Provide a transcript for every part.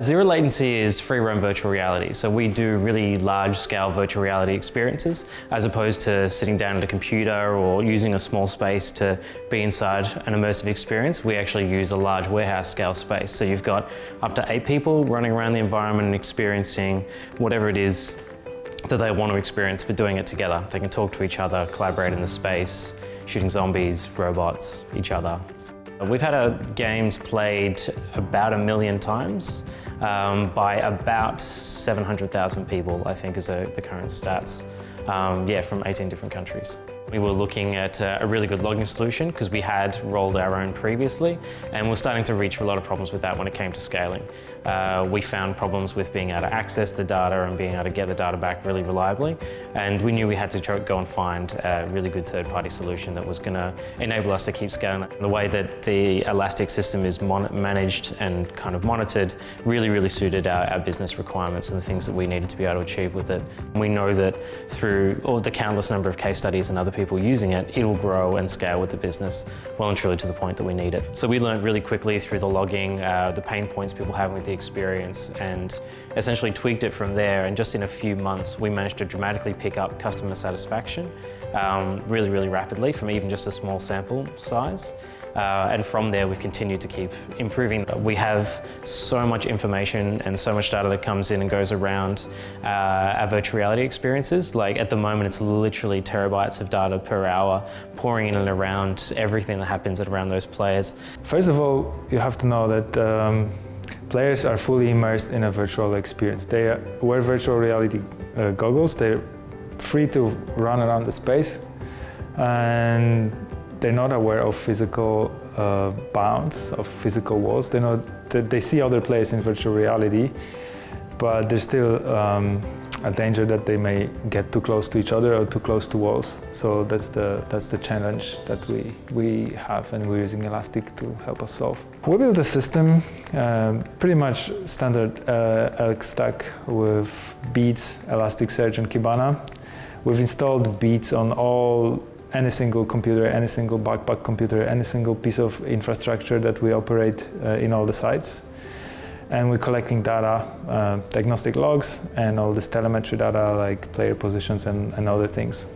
Zero latency is free roam virtual reality. So we do really large scale virtual reality experiences as opposed to sitting down at a computer or using a small space to be inside an immersive experience. We actually use a large warehouse scale space. So you've got up to 8 people running around the environment and experiencing whatever it is that they want to experience, but doing it together. They can talk to each other, collaborate in the space, shooting zombies, robots, each other. We've had our games played about 1 million times by about 700,000 people, I think is the current stats, from 18 different countries. We were looking at a really good logging solution because we had rolled our own previously, and we're starting to reach a lot of problems with that when it came to scaling. We found problems with being able to access the data and being able to get the data back really reliably, and we knew we had to go and find a really good third-party solution that was going to enable us to keep scaling. The way that the Elastic system is managed and kind of monitored really suited our business requirements and the things that we needed to be able to achieve with it. We know that through all the countless number of case studies and other people using it, it will grow and scale with the business well and truly to the point that we need it. So we learned really quickly through the logging, the pain points people have with the experience, and essentially tweaked it from there. And just in a few months, we managed to dramatically pick up customer satisfaction really rapidly from even just a small sample size. And from there, we've continued to keep improving. We have so much information and so much data that comes in and goes around our virtual reality experiences. Like at the moment, it's literally terabytes of data per hour pouring in and around everything that happens around those players. First of all, you have to know that players are fully immersed in a virtual experience. They wear virtual reality goggles. They're free to run around the space, and they're not aware of physical bounds, of physical walls. They see other players in virtual reality, but there's still a danger that they may get too close to each other or too close to walls. So that's the challenge that we have, and we're using Elastic to help us solve. We built a system, pretty much standard Elk stack with Beats, Elasticsearch, and Kibana. We've installed Beats on any single computer, any single backpack computer, any single piece of infrastructure that we operate in all the sites. And we're collecting data, diagnostic logs, and all this telemetry data like player positions and other things.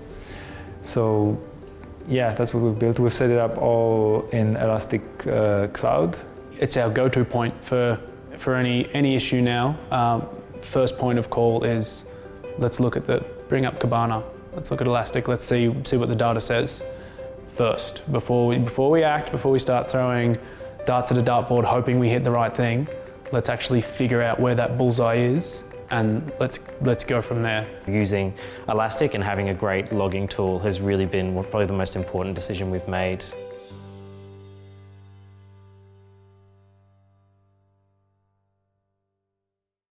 So yeah, that's what we've built. We've set it up all in Elastic Cloud. It's our go-to point for any issue now. First point of call is let's bring up Kibana. Let's look at Elastic, let's see what the data says first. Before we act, before we start throwing darts at a dartboard hoping we hit the right thing, let's actually figure out where that bullseye is, and let's go from there. Using Elastic and having a great logging tool has really been probably the most important decision we've made.